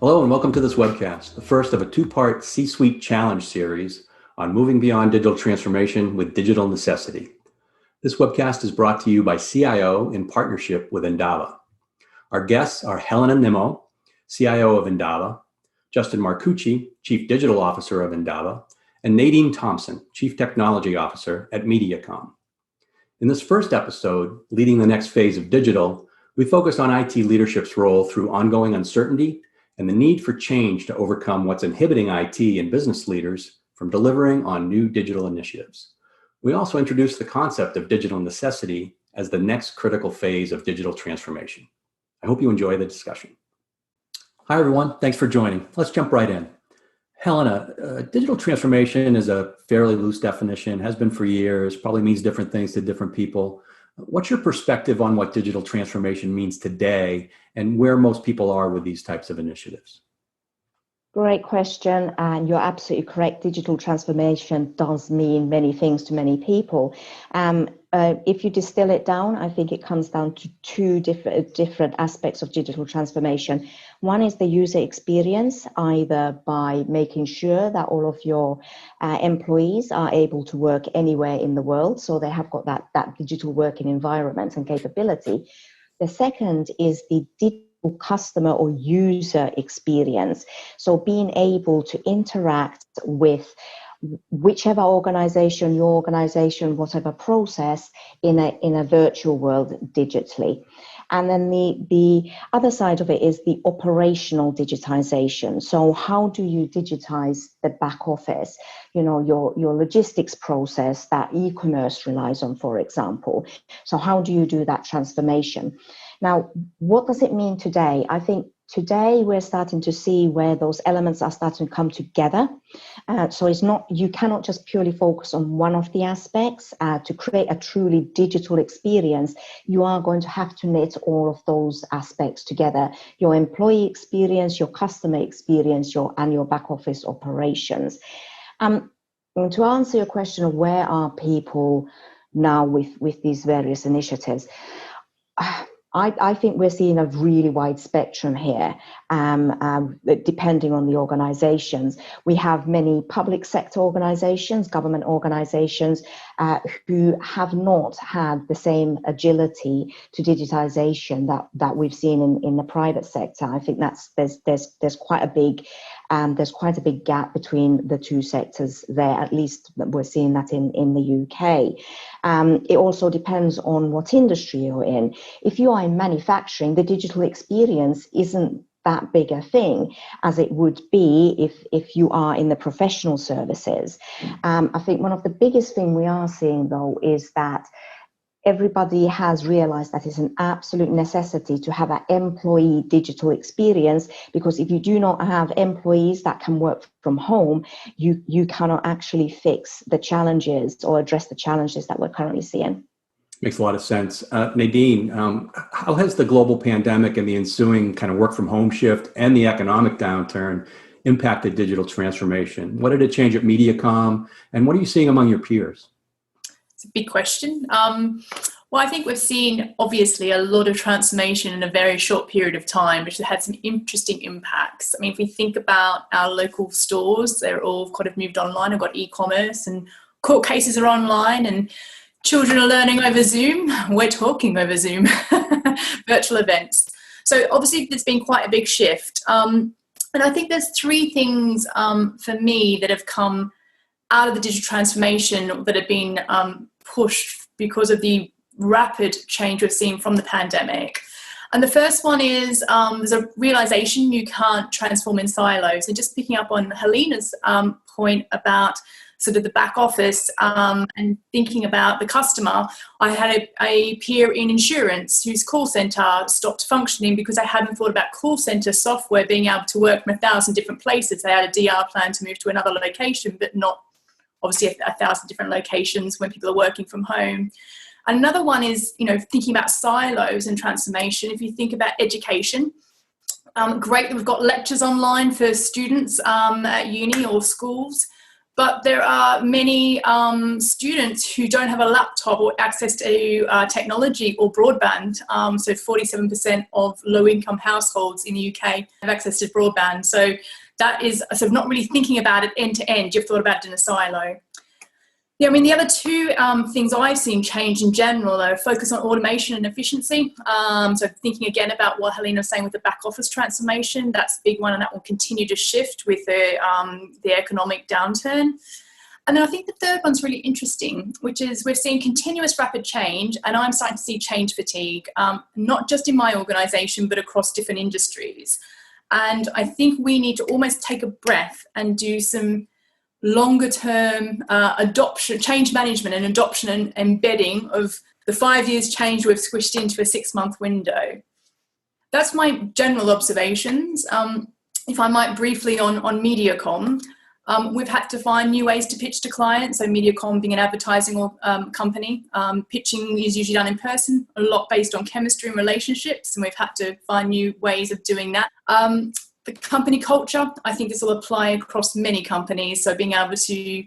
Hello and welcome to this webcast, the first of a two-part C-Suite Challenge series on moving beyond digital transformation with digital necessity. This webcast is brought to you by CIO in partnership with Endava. Our guests are Helena Nimmo, CIO of Endava, Justin Marcucci, Chief Digital Officer of Endava, and Nadine Thomson, Chief Technology Officer at MediaCom. In this first episode, Leading the Next Phase of Digital, we focus on IT leadership's role through ongoing uncertainty and the need for change to overcome what's inhibiting IT and business leaders from delivering on new digital initiatives. We also introduce the concept of digital necessity as the next critical phase of digital transformation. I hope you enjoy the discussion. Hi, everyone. Thanks for joining. Let's jump right in. Helena, digital transformation is a fairly loose definition, has been for years, probably means different things to different people. What's your perspective on what digital transformation means today and where most people are with these types of initiatives? Great question, and you're absolutely correct. Digital transformation does mean many things to many people. If you distill it down, I think it comes down to two different aspects of digital transformation. One is the user experience, either by making sure that all of your employees are able to work anywhere in the world, so they have got that digital working environment and capability. The second is the digital customer or user experience. So being able to interact with whichever organization, your organization, whatever process in a virtual world digitally. And then the other side of it is the operational digitization. So how do you digitize the back office? You know, your logistics process that e-commerce relies on, for example. So how do you do that transformation? Now, what does it mean today? I think today we're starting to see where those elements are starting to come together. So it's not, you cannot just purely focus on one of the aspects to create a truly digital experience. You are going to have to knit all of those aspects together: your employee experience, your customer experience, and your back office operations. And to answer your question of where are people now with these various initiatives, I think we're seeing a really wide spectrum here, depending on the organizations. We have many public sector organizations, government organizations, who have not had the same agility to digitization that we've seen in the private sector. I think there's quite a big gap between the two sectors there. At least we're seeing that in the UK. It also depends on what industry you're in. If you are in manufacturing, the digital experience isn't that big a thing as it would be if you are in the professional services. I think one of the biggest thing we are seeing, though, is that everybody has realized that it's an absolute necessity to have an employee digital experience, because if you do not have employees that can work from home, you cannot actually fix the challenges or address the challenges that we're currently seeing. Makes a lot of sense. Nadine, how has the global pandemic and the ensuing kind of work from home shift and the economic downturn impacted digital transformation? What did it change at MediaCom, and what are you seeing among your peers? It's a big question. Well, I think we've seen obviously a lot of transformation in a very short period of time, which has had some interesting impacts. I mean, if we think about our local stores, they're all kind of moved online. I've got e-commerce, and court cases are online, and children are learning over Zoom. We're talking over Zoom, virtual events. So obviously there's been quite a big shift. And I think there's three things for me that have come out of the digital transformation that have been pushed because of the rapid change we've seen from the pandemic. And the first one is there's a realization you can't transform in silos. And just picking up on Helena's point about sort of the back office and thinking about the customer, I had a peer in insurance whose call center stopped functioning because they hadn't thought about call center software being able to work from 1,000 different places. They had a DR plan to move to another location, but not obviously 1,000 different locations when people are working from home. Another one is, thinking about silos and transformation. If you think about education, great that we've got lectures online for students at uni or schools, But there are many students who don't have a laptop or access to technology or broadband. So 47% of low-income households in the UK have access to broadband. So that is sort of not really thinking about it end to end. You've thought about it in a silo. Yeah, I mean, the other two things I've seen change in general are focus on automation and efficiency. So thinking again about what Helena was saying with the back office transformation, that's a big one, and that will continue to shift with the economic downturn. And then I think the third one's really interesting, which is we're seeing continuous rapid change, and I'm starting to see change fatigue, not just in my organisation, but across different industries. And I think we need to almost take a breath and do some longer term adoption, change management and adoption and embedding of the 5 years change we've squished into a 6-month window. That's my general observations. If I might briefly on MediaCom, we've had to find new ways to pitch to clients. So MediaCom being an advertising company, pitching is usually done in person, a lot based on chemistry and relationships, and we've had to find new ways of doing that. The company culture, I think this will apply across many companies. So being able to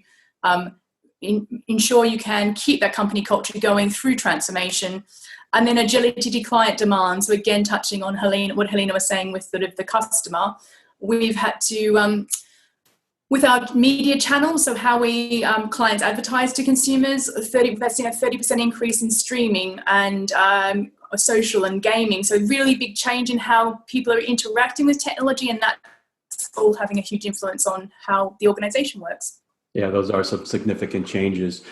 ensure you can keep that company culture going through transformation. And then agility to client demands. So again, touching on what Helena was saying with sort of the customer, we've had to, with our media channels, so how we clients advertise to consumers, we've seen a 30% increase in streaming and social and gaming. So really big change in how people are interacting with technology, and that's all having a huge influence on how the organization works. Yeah, those are some significant changes.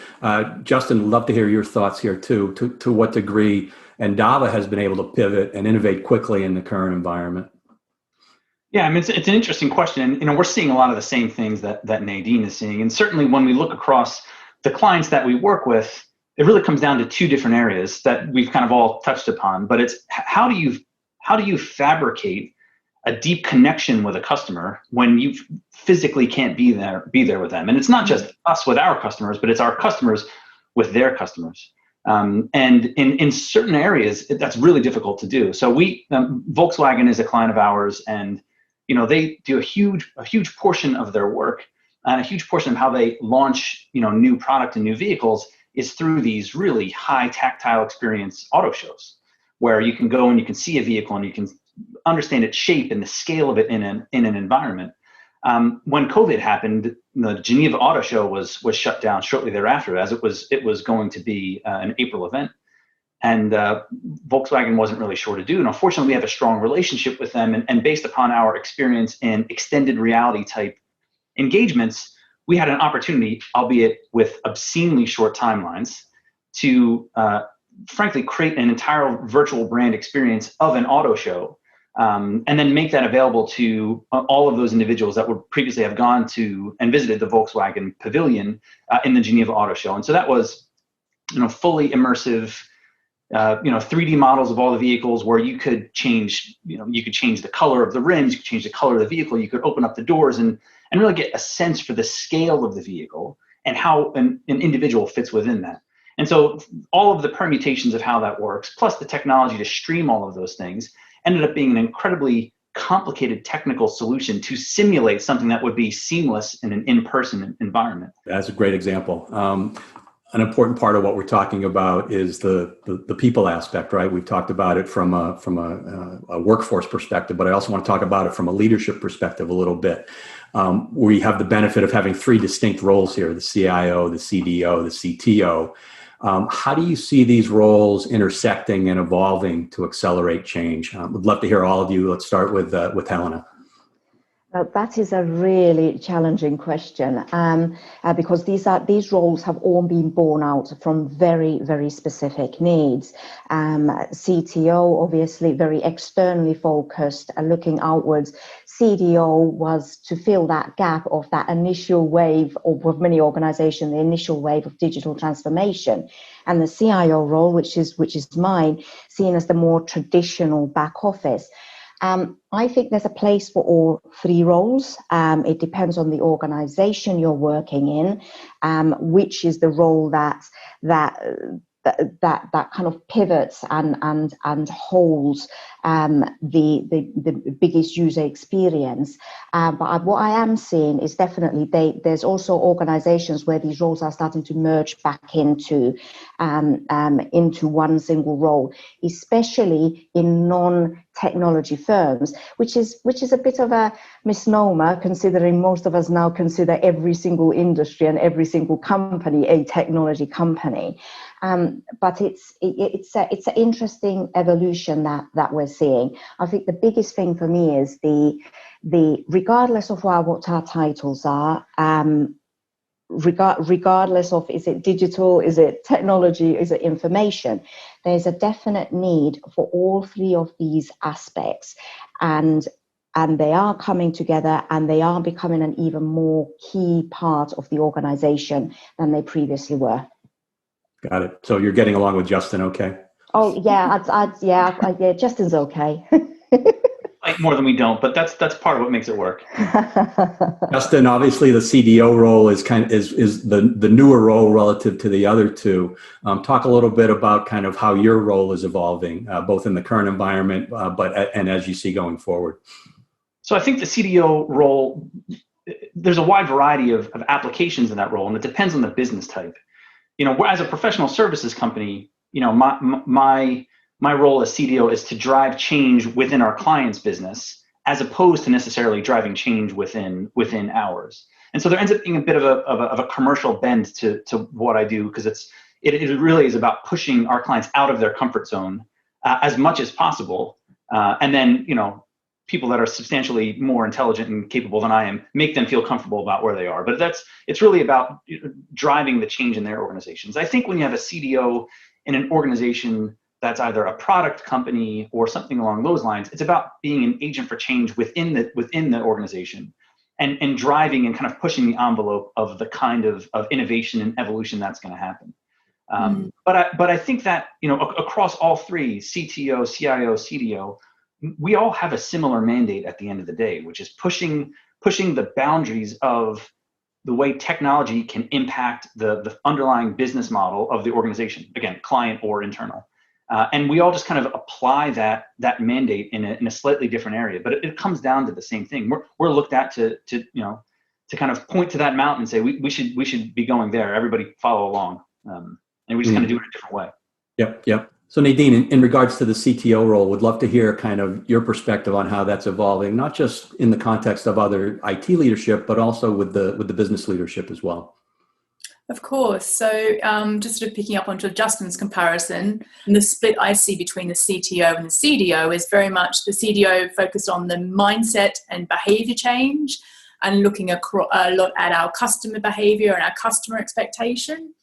Justin, love to hear your thoughts here too. To what degree Endava has been able to pivot and innovate quickly in the current environment? Yeah, I mean, it's an interesting question. And, we're seeing a lot of the same things that Nadine is seeing. And certainly when we look across the clients that we work with, it really comes down to two different areas that we've kind of all touched upon. But it's how do you fabricate a deep connection with a customer when you physically can't be there with them? And it's not just us with our customers, but it's our customers with their customers. And in certain areas, that's really difficult to do. So Volkswagen is a client of ours, and they do a huge portion of their work, and a huge portion of how they launch new product and new vehicles is through these really high tactile experience auto shows, where you can go and you can see a vehicle and you can understand its shape and the scale of it in an environment. When COVID happened, the Geneva Auto Show was shut down shortly thereafter, as it was going to be an April event, and Volkswagen wasn't really sure to do. And unfortunately, we have a strong relationship with them, and based upon our experience in extended reality type engagements, we had an opportunity, albeit with obscenely short timelines, to frankly create an entire virtual brand experience of an auto show, and then make that available to all of those individuals that would previously have gone to and visited the Volkswagen pavilion in the Geneva Auto Show. And so that was, fully immersive, 3D models of all the vehicles, where you could change, you could change the color of the rims, you could change the color of the vehicle, you could open up the doors and really get a sense for the scale of the vehicle and how an individual fits within that. And so all of the permutations of how that works, plus the technology to stream all of those things, ended up being an incredibly complicated technical solution to simulate something that would be seamless in an in-person environment. That's a great example. An important part of what we're talking about is the people aspect, right? We've talked about it from a workforce perspective, but I also want to talk about it from a leadership perspective a little bit. We have the benefit of having three distinct roles here: the CIO, the CDO, the CTO. How do you see these roles intersecting and evolving to accelerate change? Would love to hear all of you. Let's start with Helena. That is a really challenging question, because these roles have all been born out from very, very specific needs. CTO, obviously very externally focused, looking outwards. CDO was to fill that gap of that initial wave, or with many organizations, the initial wave of digital transformation. And the CIO role, which is mine, seen as the more traditional back office. I think there's a place for all three roles. It depends on the organization you're working in, which is the role that that kind of pivots and holds the biggest user experience. But what I am seeing is definitely there's also organizations where these roles are starting to merge back into one single role, especially in non-technology firms, which is a bit of a misnomer, considering most of us now consider every single industry and every single company a technology company. But it's an interesting evolution that we're seeing. I think the biggest thing for me is the regardless of what our titles are, regardless of is it digital, is it technology, is it information, there's a definite need for all three of these aspects, and they are coming together, and they are becoming an even more key part of the organization than they previously were. Got it. So you're getting along with Justin, okay? Oh yeah, yeah. Justin's okay. Like more than we don't, but that's part of what makes it work. Justin, obviously the CDO role is the newer role relative to the other two. Talk a little bit about kind of how your role is evolving, both in the current environment, and as you see going forward. So I think the CDO role, there's a wide variety of applications in that role, and it depends on the business type. As a professional services company, my role as CDO is to drive change within our client's business, as opposed to necessarily driving change within ours. And so there ends up being a bit of a commercial bend to what I do, because it really is about pushing our clients out of their comfort zone as much as possible, and then people that are substantially more intelligent and capable than I am, make them feel comfortable about where they are. But it's really about driving the change in their organizations. I think when you have a CDO in an organization that's either a product company or something along those lines, it's about being an agent for change within the organization, and driving and kind of pushing the envelope of the kind of innovation and evolution that's going to happen. But I think that across all three, CTO, CIO, CDO, we all have a similar mandate at the end of the day, which is pushing the boundaries of the way technology can impact the underlying business model of the organization, again, client or internal. And we all just kind of apply that mandate in a slightly different area, but it comes down to the same thing. We're looked at to kind of point to that mountain and say we should be going there. Everybody follow along, and we just kind of do it a different way. Yep. So Nadine, in regards to the CTO role, would love to hear kind of your perspective on how that's evolving, not just in the context of other IT leadership, but also with the business leadership as well. Of course. So just sort of picking up onto Justin's comparison, and the split I see between the CTO and the CDO is very much the CDO focused on the mindset and behavior change, and looking a lot at our customer behavior and our customer expectation,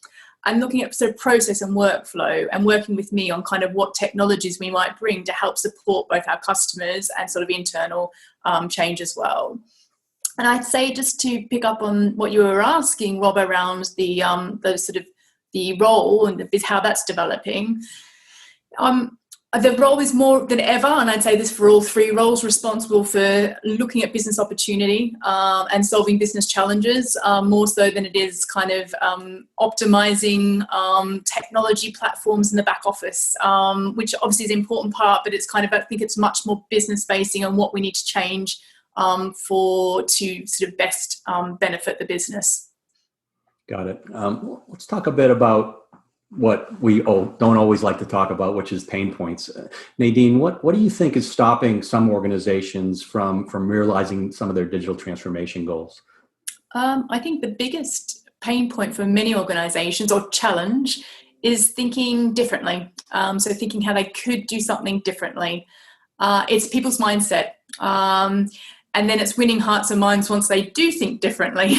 and looking at sort of process and workflow, and working with me on kind of what technologies we might bring to help support both our customers and sort of internal change as well. And I'd say, just to pick up on what you were asking, Rob, around the sort of the role and how that's developing. The role is more than ever, and I'd say this for all three roles, responsible for looking at business opportunity and solving business challenges, more so than it is kind of optimizing technology platforms in the back office, which obviously is an important part, but it's kind of, I think it's much more business facing on what we need to change to sort of best benefit the business. Got it. Let's talk a bit about what we don't always like to talk about, which is pain points. Nadine, what do you think is stopping some organizations from realizing some of their digital transformation goals? I think the biggest pain point for many organizations, or challenge, is thinking differently. So thinking how they could do something differently. It's people's mindset. And then it's winning hearts and minds once they do think differently.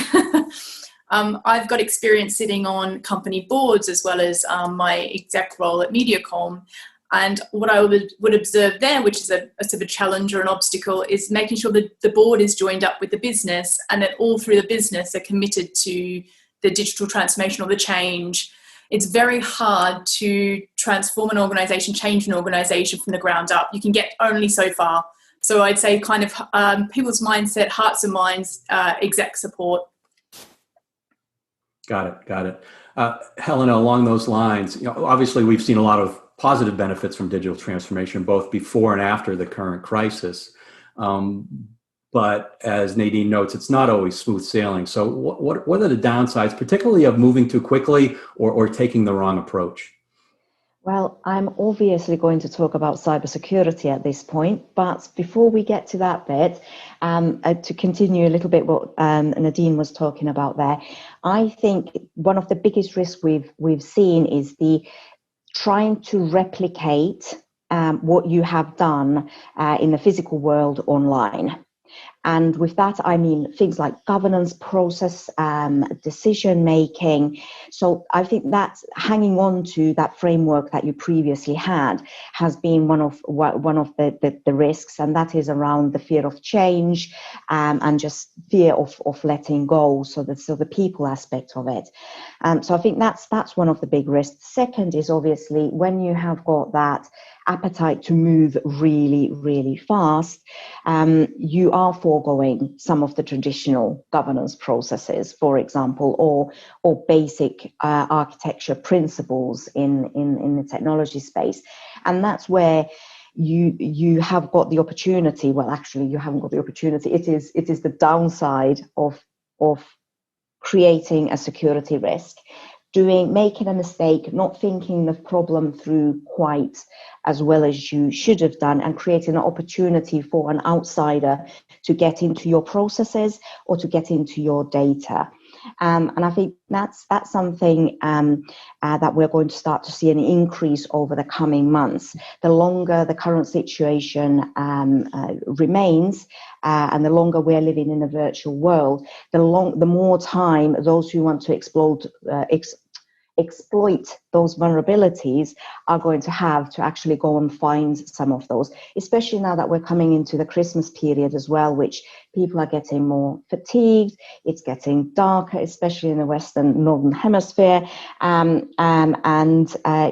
I've got experience sitting on company boards as well as my exec role at MediaCom. And what I would observe there, which is a sort of a challenge or an obstacle, is making sure that the board is joined up with the business, and that all through the business are committed to the digital transformation or the change. It's very hard to transform an organization, change an organization from the ground up. You can get only so far. So I'd say kind of people's mindset, hearts and minds, exec support. Got it. Helena, along those lines, obviously we've seen a lot of positive benefits from digital transformation, both before and after the current crisis. But as Nadine notes, it's not always smooth sailing. So what are the downsides, particularly of moving too quickly or taking the wrong approach? Well, I'm obviously going to talk about cybersecurity at this point, but before we get to that bit, to continue a little bit what Nadine was talking about there, I think one of the biggest risks we've seen is the trying to replicate what you have done in the physical world online. And with that, I mean things like governance process, decision making. So I think that hanging on to that framework that you previously had has been one of the risks, and that is around the fear of change and just fear of letting go. So the people aspect of it. So I think that's one of the big risks. Second is obviously when you have got that appetite to move really, really fast, you are foregoing some of the traditional governance processes, for example, or basic architecture principles in the technology space. And that's where you have got the opportunity. Well, actually, you haven't got the opportunity. It is the downside of creating a security risk. Making a mistake, not thinking the problem through quite as well as you should have done, and creating an opportunity for an outsider to get into your processes or to get into your data. And I think that's something that we're going to start to see an increase over the coming months. The longer the current situation remains, and the longer we're living in a virtual world, the more time those who want to exploit those vulnerabilities are going to have to actually go and find some of those, especially now that we're coming into the Christmas period as well, which people are getting more fatigued. It's getting darker, especially in the northern hemisphere, and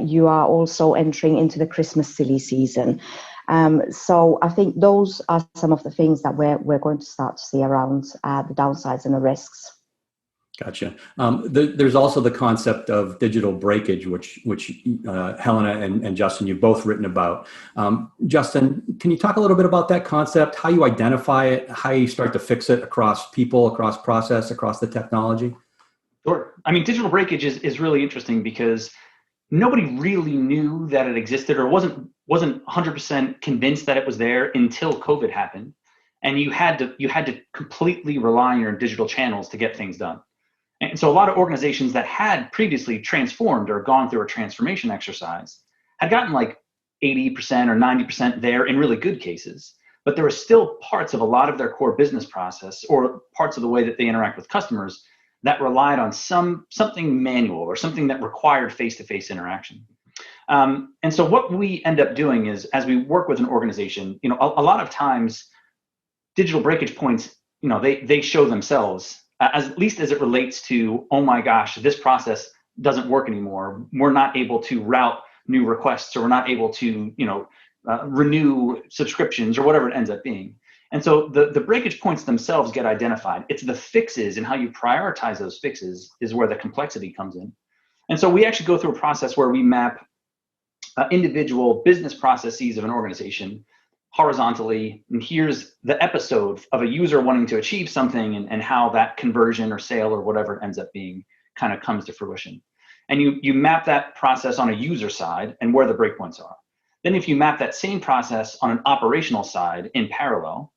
you are also entering into the Christmas silly season. So I think those are some of the things that we're going to start to see around the downsides and the risks. Gotcha. There's also the concept of digital breakage, which Helena and Justin, you've both written about. Justin, can you talk a little bit about that concept, how you identify it, how you start to fix it across people, across process, across the technology? Sure. I mean, digital breakage is really interesting because nobody really knew that it existed or wasn't 100% convinced that it was there until COVID happened. And you had to completely rely on your digital channels to get things done. And so a lot of organizations that had previously transformed or gone through a transformation exercise had gotten like 80% or 90% there in really good cases. But there were still parts of a lot of their core business process or parts of the way that they interact with customers that relied on something manual or something that required face-to-face interaction. And so what we end up doing is, as we work with an organization, a lot of times digital breakage points, they show themselves, at least as it relates to, oh my gosh, this process doesn't work anymore. We're not able to route new requests, or we're not able to, renew subscriptions, or whatever it ends up being. And so the breakage points themselves get identified. It's the fixes and how you prioritize those fixes is where the complexity comes in. And so we actually go through a process where we map individual business processes of an organization horizontally, and here's the episode of a user wanting to achieve something and how that conversion or sale or whatever it ends up being kind of comes to fruition. And you map that process on a user side and where the breakpoints are. Then if you map that same process on an operational side in parallel,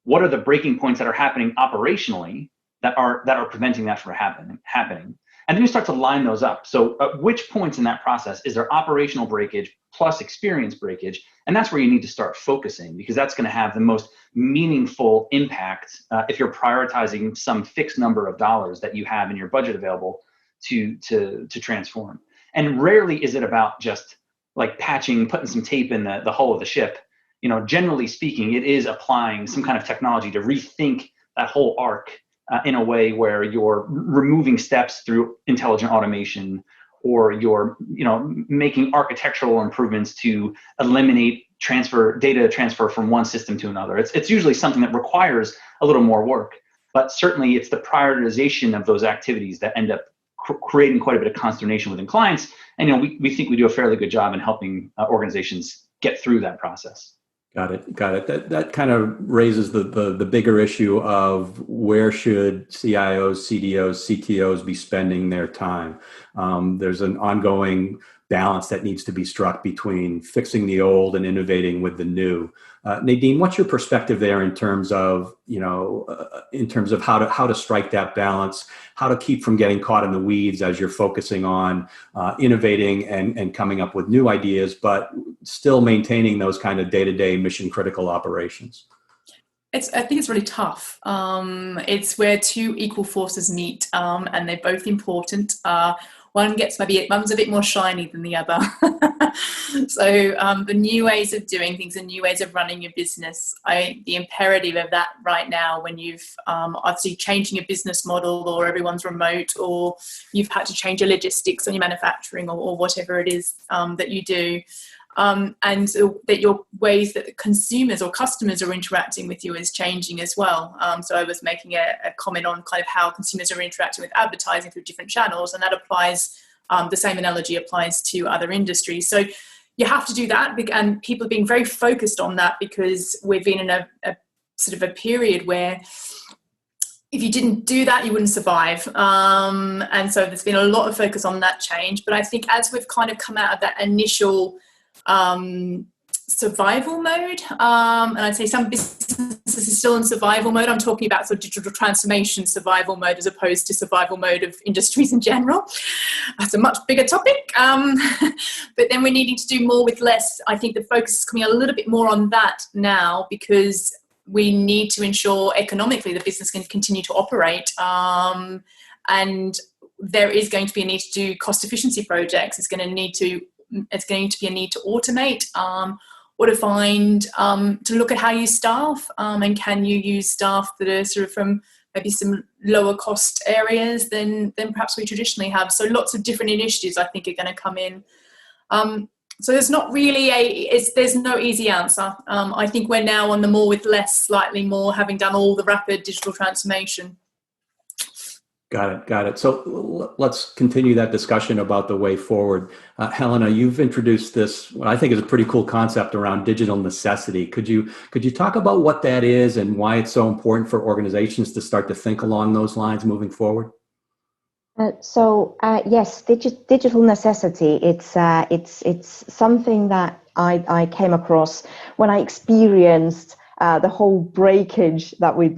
what are the breaking points that are happening operationally that are preventing that from happening? And then you start to line those up. So which points in that process is there operational breakage plus experience breakage? And that's where you need to start focusing, because that's going to have the most meaningful impact if you're prioritizing some fixed number of dollars that you have in your budget available to transform. And rarely is it about just like patching, putting some tape in the hull of the ship. Generally speaking, it is applying some kind of technology to rethink that whole arc in a way where you're removing steps through intelligent automation, or you're making architectural improvements to eliminate data transfer from one system to another. It's usually something that requires a little more work, but certainly it's the prioritization of those activities that end up creating quite a bit of consternation within clients. And we think we do a fairly good job in helping organizations get through that process. Got it. That kind of raises the bigger issue of where should CIOs, CDOs, CTOs be spending their time. There's an ongoing balance that needs to be struck between fixing the old and innovating with the new. Nadine, what's your perspective there in terms of how to strike that balance, how to keep from getting caught in the weeds as you're focusing on innovating and coming up with new ideas, but still maintaining those kind of day-to-day mission critical operations? I think it's really tough. It's where two equal forces meet, and they're both important. One's a bit more shiny than the other. So the new ways of doing things and new ways of running your business, the imperative of that right now, when you've obviously changing your business model, or everyone's remote, or you've had to change your logistics on your manufacturing, or whatever it is that you do. And that your ways that the consumers or customers are interacting with you is changing as well. So I was making a comment on kind of how consumers are interacting with advertising through different channels, and that applies, the same analogy applies to other industries. So you have to do that, and people are being very focused on that, because we've been in a sort of a period where if you didn't do that, you wouldn't survive. And so there's been a lot of focus on that change. But I think as we've kind of come out of that initial survival mode, and I'd say some businesses are still in survival mode. I'm talking about sort of digital transformation survival mode, as opposed to survival mode of industries in general. That's a much bigger topic. But then we're needing to do more with less. I think the focus is coming a little bit more on that now, because we need to ensure economically the business can continue to operate. And there is going to be a need to do cost efficiency projects. It's going to be a need to automate, or to find, to look at how you staff, and can you use staff that are sort of from maybe some lower cost areas than perhaps we traditionally have. So lots of different initiatives I think are going to come in. So there's not really there's no easy answer. I think we're now on the more with less, slightly more, having done all the rapid digital transformation. Got it. So let's continue that discussion about the way forward. Helena, you've introduced this, what I think is a pretty cool concept around digital necessity. Could you talk about what that is and why it's so important for organizations to start to think along those lines moving forward? Yes, digital necessity. It's something that I came across when I experienced the whole breakage that we've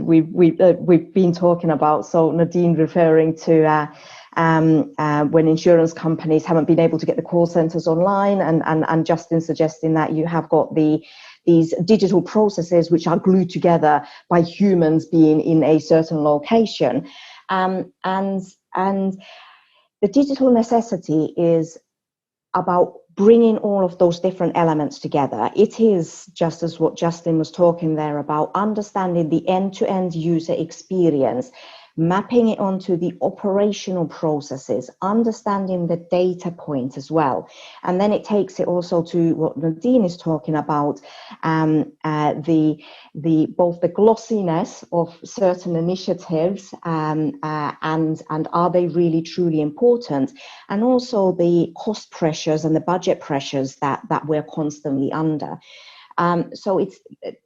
been talking about. So Nadine referring to when insurance companies haven't been able to get the call centers online, and Justin suggesting that you have got these digital processes which are glued together by humans being in a certain location, and the digital necessity is about bringing all of those different elements together. It is just as what Justin was talking there about, understanding the end-to-end user experience, mapping it onto the operational processes, understanding the data point as well. And then it takes it also to what Nadine is talking about, both the glossiness of certain initiatives, and are they really truly important, and also the cost pressures and the budget pressures that we're constantly under. So it's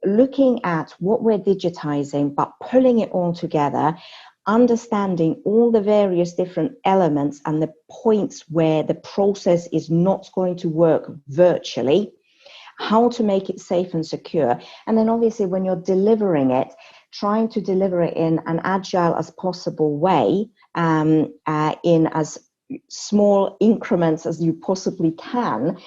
looking at what we're digitizing, but pulling it all together, understanding all the various different elements and the points where the process is not going to work virtually, how to make it safe and secure. And then obviously when you're delivering it, trying to deliver it in an agile as possible way, in as small increments as you possibly can,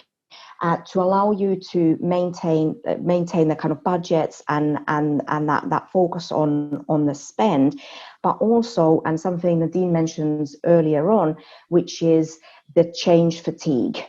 to allow you to maintain the kind of budgets and that focus on the spend, but also, and something Nadine mentions earlier on, which is the change fatigue.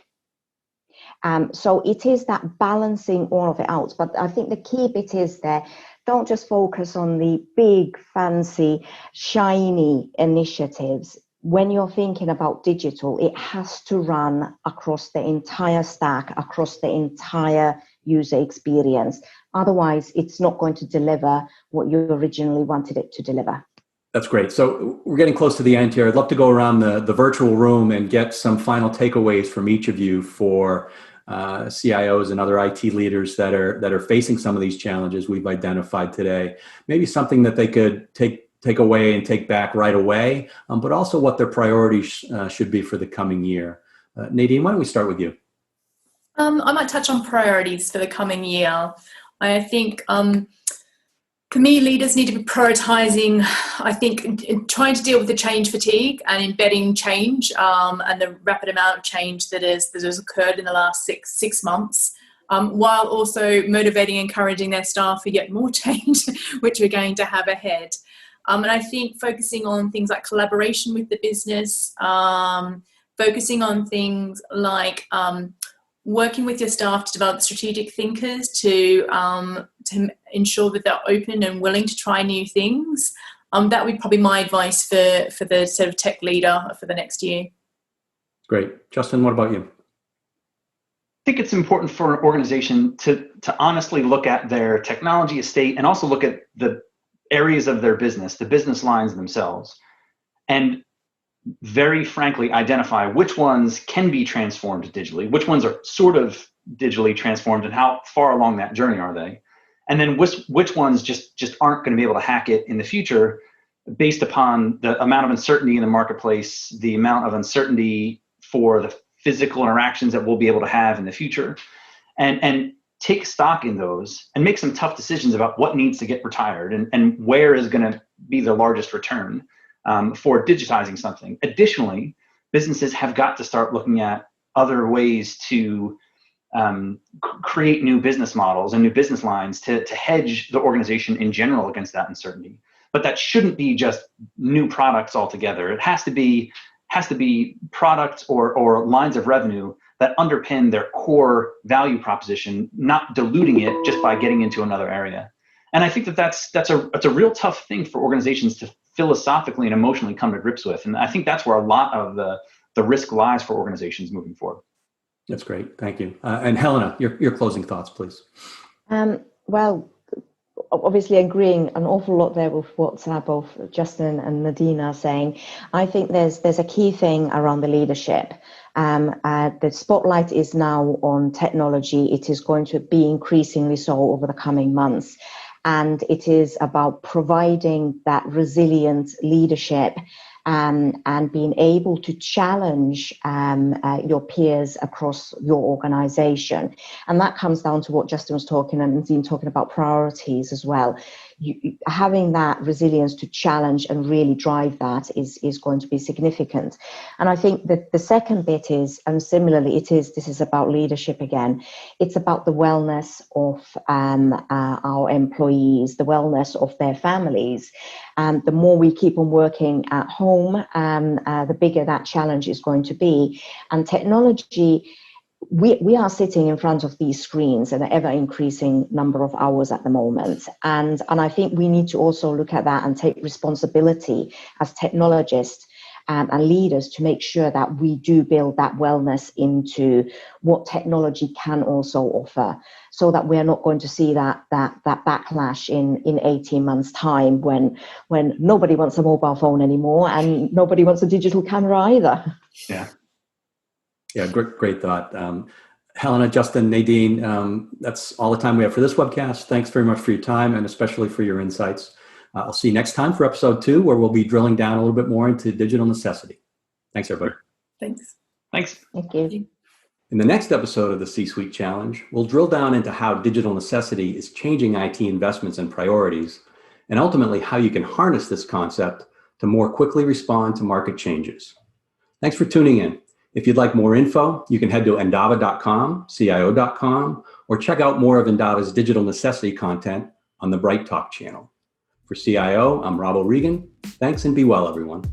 So it is that balancing all of it out. But I think the key bit is there, don't just focus on the big, fancy, shiny initiatives. When you're thinking about digital, it has to run across the entire stack, across the entire user experience. Otherwise, it's not going to deliver what you originally wanted it to deliver. That's great. So we're getting close to the end here. I'd love to go around the virtual room and get some final takeaways from each of you for CIOs and other IT leaders that are facing some of these challenges we've identified today. Maybe something that they could take away and take back right away, but also what their priorities should be for the coming year. Nadine, why don't we start with you? I might touch on priorities for the coming year. I think for me, leaders need to be prioritizing, I think, in trying to deal with the change fatigue and embedding change and the rapid amount of change that has occurred in the last six months, while also motivating and encouraging their staff for yet more change, which we're going to have ahead. And I think focusing on things like collaboration with the business, focusing on things like working with your staff to develop strategic thinkers to ensure that they're open and willing to try new things. That would be probably my advice for the sort of tech leader for the next year. Great. Justin, what about you? I think it's important for an organization to honestly look at their technology estate and also look at the areas of their business, the business lines themselves, and very frankly identify which ones can be transformed digitally, which ones are sort of digitally transformed, and how far along that journey are they, and then which ones just aren't going to be able to hack it in the future based upon the amount of uncertainty in the marketplace, the amount of uncertainty for the physical interactions that we'll be able to have in the future, and take stock in those and make some tough decisions about what needs to get retired and where is going to be the largest return for digitizing something. Additionally, businesses have got to start looking at other ways to create new business models and new business lines to hedge the organization in general against that uncertainty. But that shouldn't be just new products altogether. It has to be products or lines of revenue that underpin their core value proposition, not diluting it just by getting into another area. And I think that's a real tough thing for organizations to philosophically and emotionally come to grips with. And I think that's where a lot of the risk lies for organizations moving forward. That's great. Thank you. And Helena, your closing thoughts, please. Well, obviously agreeing an awful lot there with what both Justin and Nadine are saying. I think there's a key thing around the leadership. The spotlight is now on technology. It is going to be increasingly so over the coming months. And it is about providing that resilient leadership and being able to challenge your peers across your organization. And that comes down to what Justin was talking and Nadine talking about priorities as well. Having that resilience to challenge and really drive that is going to be significant. And I think that the second bit is, and similarly, this is about leadership again. It's about the wellness of our employees, the wellness of their families. The more we keep on working at home, the bigger that challenge is going to be. And technology, we are sitting in front of these screens an ever increasing number of hours at the moment. And I think we need to also look at that and take responsibility as technologists and leaders to make sure that we do build that wellness into what technology can also offer, so that we're not going to see that backlash in 18 months' time when nobody wants a mobile phone anymore and nobody wants a digital camera either. Yeah, great thought. Helena, Justin, Nadine, that's all the time we have for this webcast. Thanks very much for your time and especially for your insights. I'll see you next time for episode 2, where we'll be drilling down a little bit more into digital necessity. Thanks, everybody. Thanks. Thank you. In the next episode of the C-Suite Challenge, we'll drill down into how digital necessity is changing IT investments and priorities, and ultimately how you can harness this concept to more quickly respond to market changes. Thanks for tuning in. If you'd like more info, you can head to endava.com, cio.com, or check out more of Endava's digital necessity content on the Bright Talk channel. For CIO, I'm Rob O'Regan. Thanks and be well, everyone.